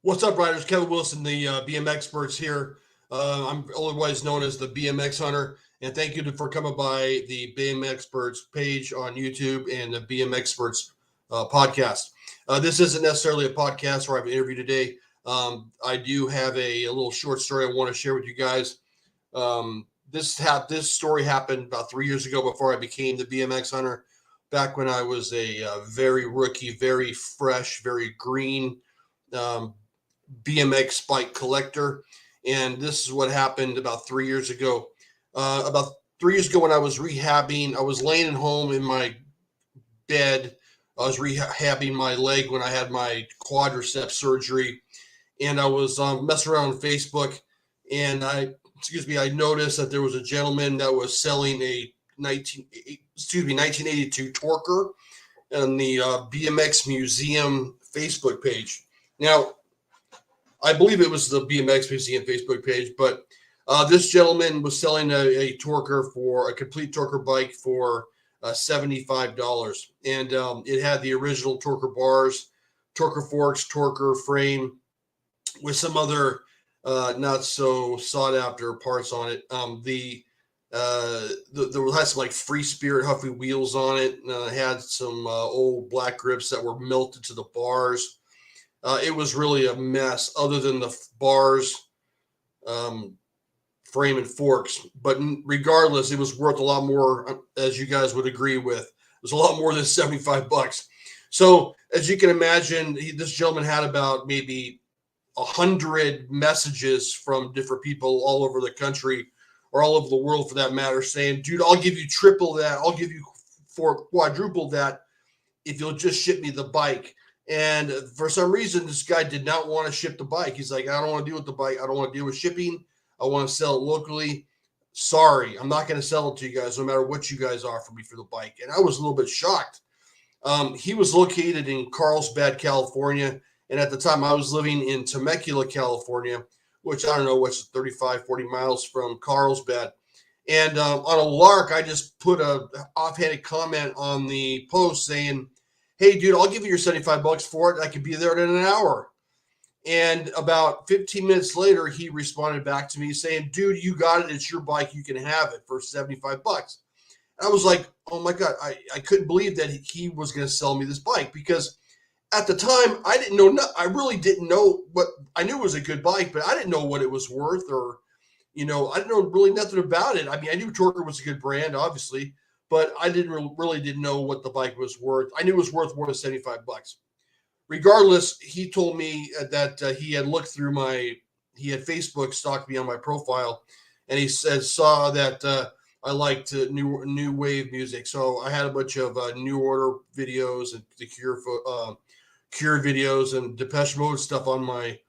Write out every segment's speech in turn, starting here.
What's up, riders? Kevin Wilson, the BMXPERTS here. I'm otherwise known as the BMX Hunter, and thank you for coming by the BMXPERTS page on YouTube and the BMXPERTS podcast. This isn't necessarily a podcast where I have an interview today. I do have a little short story I want to share with you guys. This story happened about 3 years ago before I became the BMX Hunter. Back when I was a very rookie, very fresh, very green. Um, BMX bike collector. And this is what happened about 3 years ago. About 3 years ago, when I was rehabbing, I was laying at home in my bed. I was rehabbing my leg when I had my quadricep surgery, and I was messing around on Facebook, and I noticed that there was a gentleman that was selling a 1982 Torker on the BMX Museum Facebook page. Now, I believe it was the BMX Museum Facebook page, but this gentleman was selling a Torker for a complete Torker bike for $75, and it had the original Torker bars, Torker forks, Torker frame, with some other not so sought after parts on it. There had some like Free Spirit Huffy wheels on it. Had some old black grips that were melted to the bars. It was really a mess, other than the bars, frame, and forks. But regardless, it was worth a lot more, as you guys would agree with. It was a lot more than $75. So, as you can imagine, this gentleman had about maybe 100 messages from different people all over the country, or all over the world for that matter, saying, "Dude, I'll give you triple that. I'll give you for quadruple that if you'll just ship me the bike." And for some reason, this guy did not want to ship the bike. He's like, "I don't want to deal with the bike. I don't want to deal with shipping. I want to sell it locally. Sorry, I'm not going to sell it to you guys, no matter what you guys offer me for the bike." And I was a little bit shocked. He was located in Carlsbad, California. And at the time, I was living in Temecula, California, which I don't know, what's 35, 40 miles from Carlsbad. And on a lark, I just put a offhanded comment on the post saying, "Hey, dude, I'll give you your $75 for it. I could be there in an hour." And about 15 minutes later, he responded back to me saying, "Dude, you got it. It's your bike. You can have it for $75. And I was like, oh my God, I couldn't believe that he was going to sell me this bike, because at the time, I didn't know. I really didn't know what. I knew it was a good bike, but I didn't know what it was worth, or I didn't know really nothing about it. I mean, I knew Torker was a good brand, obviously, but I really didn't know what the bike was worth. I knew it was worth more than $75. Regardless, he told me that he had looked through he had Facebook stalked me on my profile, and he saw that I liked new wave music. So I had a bunch of New Order videos and the Cure videos and Depeche Mode stuff on my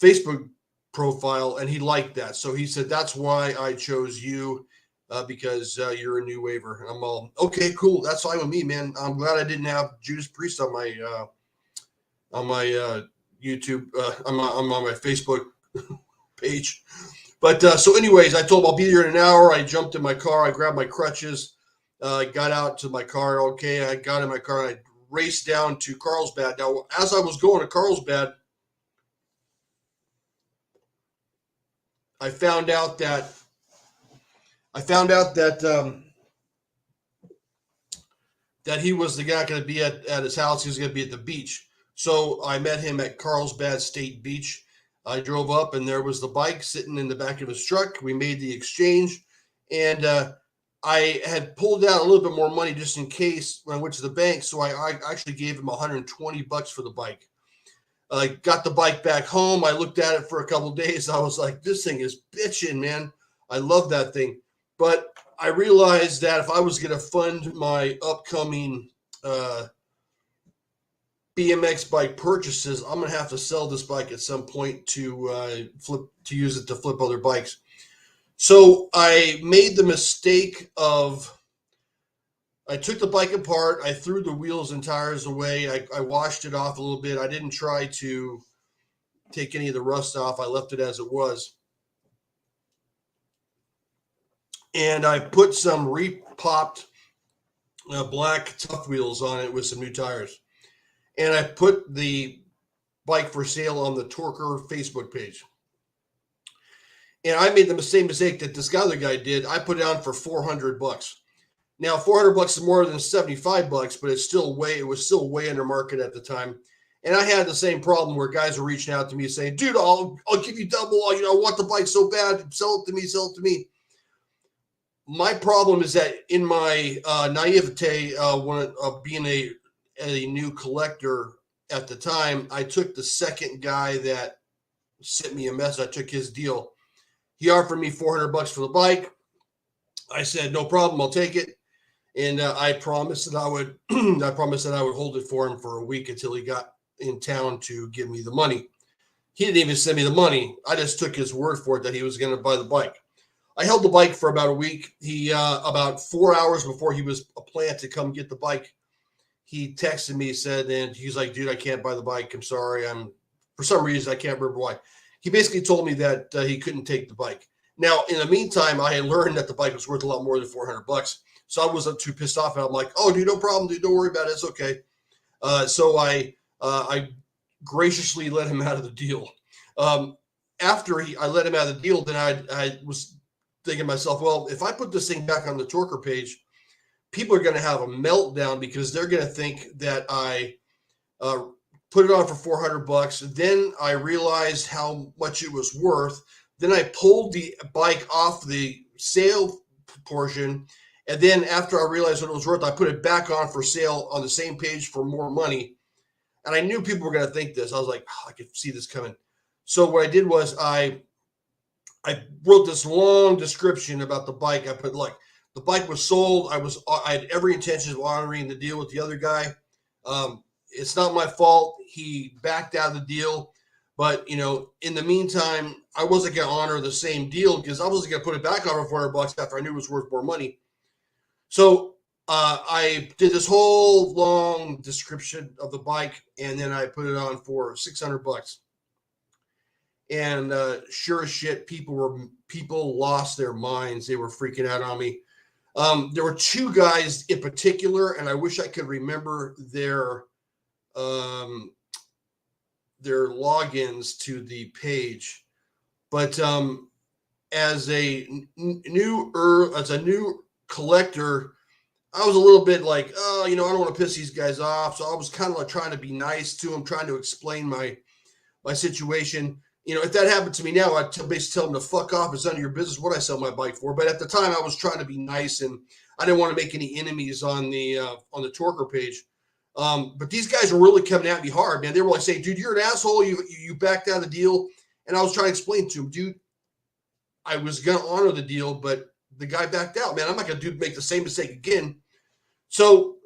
Facebook profile, and he liked that. So he said, "That's why I chose you, because you're a new waver." And I'm all, okay, cool. That's fine with me, man. I'm glad I didn't have Judas Priest on my YouTube, on my Facebook page. But so, anyways, I told him I'll be there in an hour. I jumped in my car. I grabbed my crutches. Got out to my car. Okay, I got in my car and I raced down to Carlsbad. Now, as I was going to Carlsbad, I found out that that he was not going to be at his house. He was going to be at the beach. So I met him at Carlsbad State Beach. I drove up, and there was the bike sitting in the back of his truck. We made the exchange, and I had pulled out a little bit more money just in case when I went to the bank. So I actually gave him $120 for the bike. I got the bike back home. I looked at it for a couple of days. I was like, this thing is bitching, man. I love that thing. But I realized that if I was going to fund my upcoming BMX bike purchases, I'm going to have to sell this bike at some point to use it to flip other bikes. So I made the mistake of, I took the bike apart. I threw the wheels and tires away. I washed it off a little bit. I didn't try to take any of the rust off. I left it as it was. And I put some repopped black tough wheels on it with some new tires. And I put the bike for sale on the Torker Facebook page. And I made the same mistake that this other guy did. I put it on for $400. Now, $400 is more than $75, but it was still way under market at the time. And I had the same problem where guys were reaching out to me saying, dude, I'll give you double. I want the bike so bad. Sell it to me. My problem is that in my naivete, being a new collector at the time, I took the second guy that sent me a message. I took his deal. He offered me $400 for the bike. I said, no problem. I'll take it. And I promised that I would hold it for him for a week until he got in town to give me the money. He didn't even send me the money. I just took his word for it that he was going to buy the bike. I held the bike for about a week. He about 4 hours before he was planned to come get the bike, he texted me, said, and he's like, dude, I can't buy the bike. I'm sorry. For some reason, I can't remember why. He basically told me that he couldn't take the bike. Now, in the meantime, I had learned that the bike was worth a lot more than $400. So I wasn't too pissed off. And I'm like, oh, dude, no problem, dude. Don't worry about it. It's okay. So I graciously let him out of the deal. After I let him out of the deal, then I was thinking to myself, well, if I put this thing back on the Torker page, people are going to have a meltdown because they're going to think that I put it on for $400. Then I realized how much it was worth. Then I pulled the bike off the sale portion. And then after I realized what it was worth, I put it back on for sale on the same page for more money. And I knew people were going to think this. I was like, I could see this coming. So what I did was I wrote this long description about the bike. I put like the bike was sold. I had every intention of honoring the deal with the other guy. It's not my fault. He backed out of the deal. But, in the meantime, I wasn't going to honor the same deal because I wasn't going to put it back on for $400 after I knew it was worth more money. So I did this whole long description of the bike, and then I put it on for $600. And sure as shit, people lost their minds. They were freaking out on me. There were two guys in particular, and I wish I could remember their logins to the page. But as a new collector, I was a little bit like, I don't want to piss these guys off. So I was kind of like trying to be nice to them, trying to explain my situation. If that happened to me now, I'd basically tell them to fuck off. It's none of your business what I sell my bike for. But at the time, I was trying to be nice, and I didn't want to make any enemies on the Torker page. But these guys were really coming at me hard, man. They were like saying, dude, you're an asshole. You backed out of the deal. And I was trying to explain to him, dude, I was going to honor the deal, but the guy backed out, man. I'm not going to make the same mistake again. So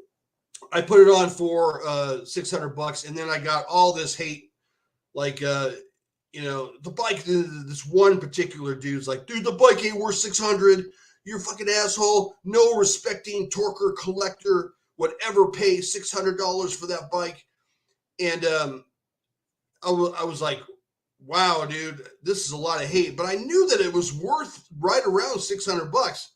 I put it on for $600, and then I got all this hate. Like, the bike, this one particular dude's like, dude, the bike ain't worth $600. You're a fucking asshole. No respecting Torker collector would ever pay $600 for that bike. And I was like, wow, dude, this is a lot of hate. But I knew that it was worth right around $600.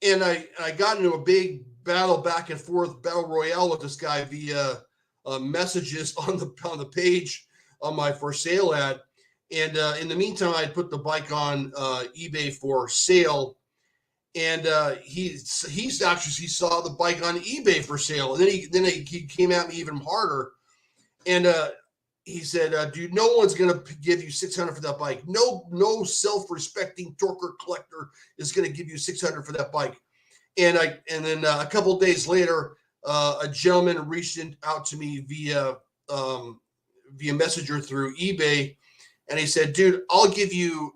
And I got into a big back and forth battle royale with this guy via messages on the page on my for sale ad. And in the meantime, I put the bike on eBay for sale. And he saw the bike on eBay for sale. And then he came at me even harder. And he said, dude, no one's going to give you $600 for that bike. No self-respecting Torker collector is going to give you $600 for that bike. And then a couple of days later, a gentleman reached out to me via Messenger through eBay. And he said, dude, I'll give you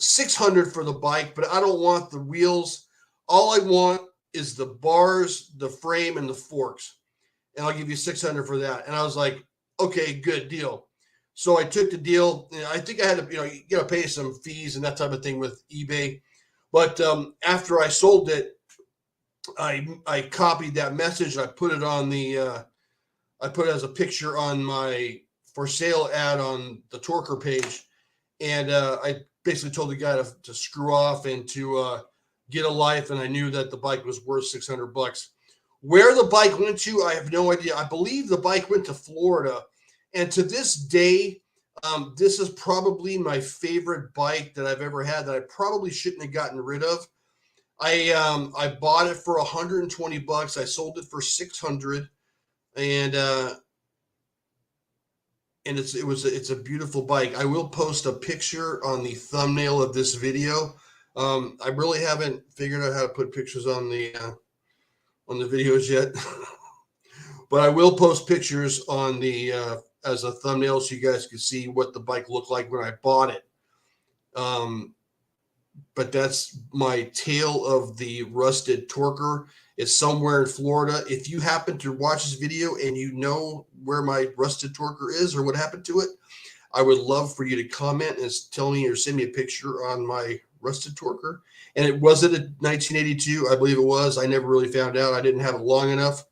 $600 for the bike, but I don't want the wheels. All I want is the bars, the frame, and the forks. And I'll give you $600 for that. And I was like, okay, good deal. So I took the deal. I think I had to, you got to pay some fees and that type of thing with eBay. But after I sold it, I copied that message. And I put it on I put it as a picture on my for sale ad on the Torker page. And I basically told the guy to screw off and to get a life. And I knew that the bike was worth $600. Where the bike went to, I have no idea. I believe the bike went to Florida. And to this day, this is probably my favorite bike that I've ever had that I probably shouldn't have gotten rid of. I bought it for $120. I sold it for $600, and it's a beautiful bike. I will post a picture on the thumbnail of this video. I really haven't figured out how to put pictures on the videos yet, but I will post pictures on the as a thumbnail so you guys can see what the bike looked like when I bought it. But that's my tale of the rusted Torker. It's somewhere in Florida. If you happen to watch this video and you know where my rusted Torker is or what happened to it, I would love for you to comment and tell me or send me a picture on my rusted Torker. And was it a 1982? I believe it was. I never really found out. I didn't have it long enough.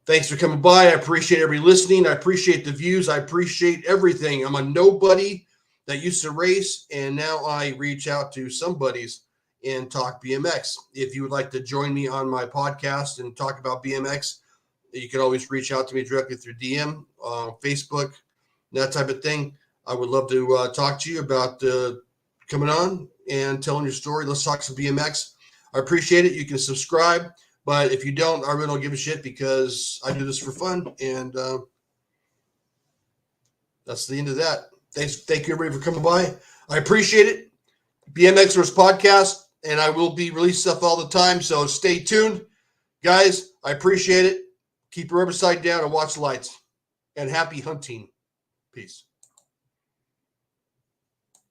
Thanks for coming by. I appreciate everybody listening. I appreciate the views. I appreciate everything. I'm a nobody that used to race, and now I reach out to some buddies and talk BMX. If you would like to join me on my podcast and talk about BMX, you can always reach out to me directly through DM, Facebook, that type of thing. I would love to talk to you about coming on and telling your story. Let's talk some BMX. I appreciate it. You can subscribe, but if you don't, I really don't give a shit because I do this for fun, and that's the end of that. Thank you everybody for coming by. I appreciate it. BMXers podcast, and I will be releasing stuff all the time, so stay tuned. Guys, I appreciate it. Keep your rubber side down and watch the lights. And happy hunting. Peace.